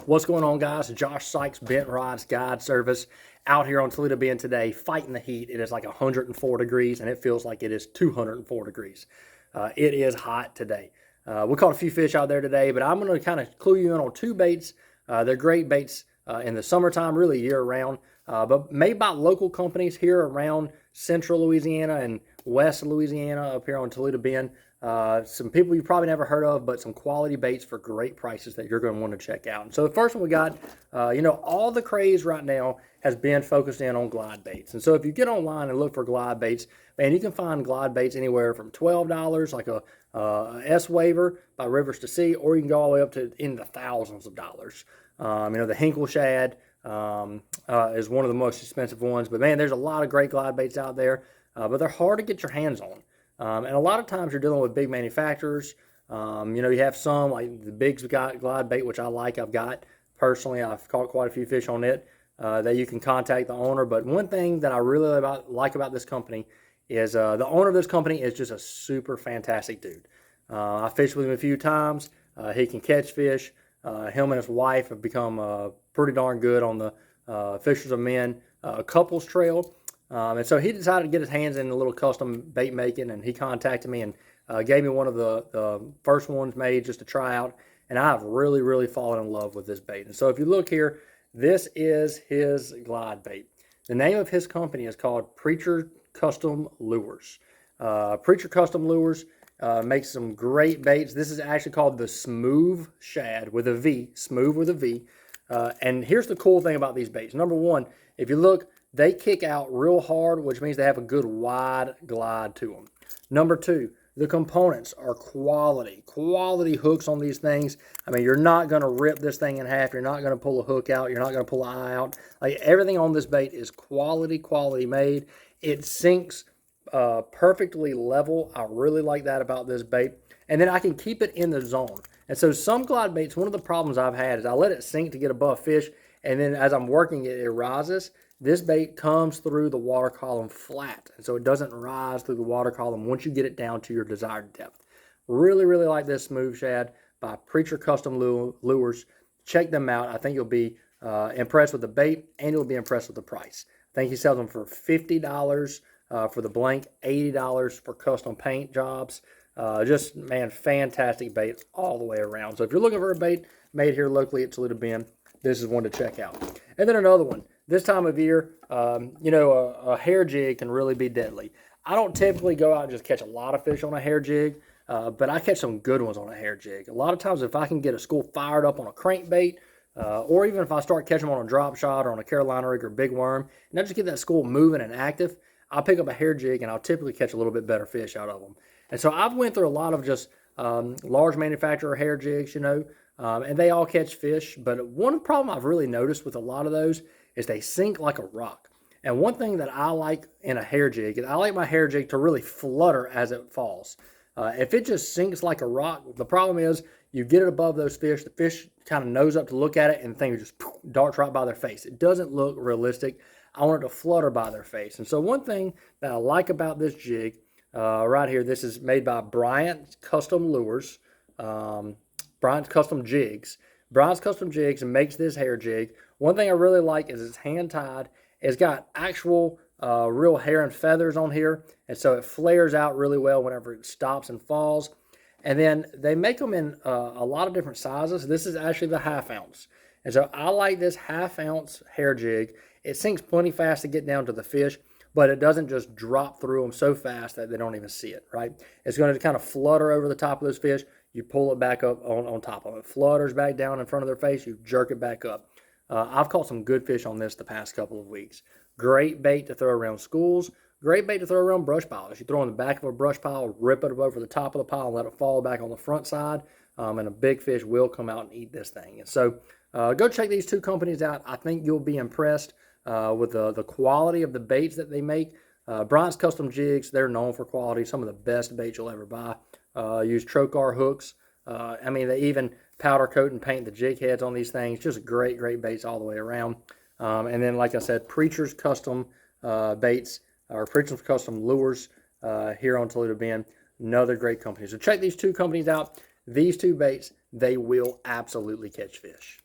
What's going on, guys? Josh Sykes Bent Rods Guide Service out here on Toledo Bend today, fighting the heat. It is like 104 degrees, and it feels like it is 204 degrees. It is hot today. We caught a few fish out there today, but I'm going to kind of clue you in on two baits. They're great baits in the summertime, really year-round, but made by local companies here around central Louisiana and west Louisiana up here on Toledo Bend. Some people you've probably never heard of, but some quality baits for great prices that you're going to want to check out. And so the first one we got, all the craze right now has been focused in on glide baits. And so if you get online and look for glide baits, man, you can find glide baits anywhere from $12, like a S-Waver by Rivers to Sea, or you can go all the way up to in the thousands of dollars. The Hinkle Shad is one of the most expensive ones. But, man, there's a lot of great glide baits out there, but they're hard to get your hands on. And a lot of times you're dealing with big manufacturers. You have some, like the Big's glide bait, which I like. I've got personally, I've caught quite a few fish on it that you can contact the owner. But one thing that I really like about this company is the owner of this company is just a super fantastic dude. I fished with him a few times. He can catch fish. Him and his wife have become pretty darn good on the Fishers of Men couples trail. And so he decided to get his hands in a little custom bait making, and he contacted me and gave me one of the first ones made just to try out. And I've really, really fallen in love with this bait. And so if you look here, this is his glide bait. The name of his company is called Preacher Custom Lures. Preacher Custom Lures makes some great baits. This is actually called the Smooth Shad with a V, Smooth with a V. And here's the cool thing about these baits. Number one, if you look, they kick out real hard, which means they have a good wide glide to them. Number two, the components are quality hooks on these things. I mean, you're not going to rip this thing in half. You're not going to pull a hook out. You're not going to pull an eye out. Like, everything on this bait is quality made. It sinks perfectly level. I really like that about this bait. And then I can keep it in the zone. And so some glide baits, one of the problems I've had is I let it sink to get above fish, and then as I'm working it, it rises. This bait comes through the water column flat, and so it doesn't rise through the water column once you get it down to your desired depth. Really, really like this Smooth Shad by Preacher Custom Lures. Check them out. I think you'll be impressed with the bait, and you'll be impressed with the price. I think he sells them for $50 for the blank, $80 for custom paint jobs. Just, man, fantastic bait all the way around. So if you're looking for a bait made here locally at Toledo Bend, this is one to check out. And then another one. This time of year, a hair jig can really be deadly. I don't typically go out and just catch a lot of fish on a hair jig, but I catch some good ones on a hair jig. A lot of times if I can get a school fired up on a crankbait, or even if I start catching them on a drop shot or on a Carolina rig or big worm, and I just get that school moving and active, I'll pick up a hair jig and I'll typically catch a little bit better fish out of them. And so I've went through a lot of just large manufacturer hair jigs, and they all catch fish. But one problem I've really noticed with a lot of those is they sink like a rock. And one thing that I like in a hair jig is I like my hair jig to really flutter as it falls. If it just sinks like a rock, the problem is you get it above those fish, the fish kind of nose up to look at it, and the thing just darts right by their face. It doesn't look realistic. I want it to flutter by their face. And so one thing that I like about this jig right here, this is made by Bryant Custom Lures, Bryant's Custom Jigs. Bryant's Custom Jigs makes this hair jig. One thing I really like is it's hand-tied. It's got actual real hair and feathers on here, and so it flares out really well whenever it stops and falls. And then they make them in a lot of different sizes. This is actually the half ounce. And so I like this half ounce hair jig. It sinks plenty fast to get down to the fish, but it doesn't just drop through them so fast that they don't even see it, right? It's going to kind of flutter over the top of those fish. You pull it back up on top of it. It flutters back down in front of their face. You jerk it back up. I've caught some good fish on this the past couple of weeks. Great bait to throw around schools. Great bait to throw around brush piles. You throw in the back of a brush pile, rip it over the top of the pile, and let it fall back on the front side, and a big fish will come out and eat this thing. And so go check these two companies out. I think you'll be impressed with the quality of the baits that they make. Bryant's Custom Jigs, they're known for quality. Some of the best baits you'll ever buy. Use trocar hooks. They even powder coat and paint the jig heads on these things. Just great baits all the way around. And then, like I said, Preacher's Custom Baits, or Preacher's Custom Lures here on Toledo Bend. Another great company. So check these two companies out. These two baits, they will absolutely catch fish.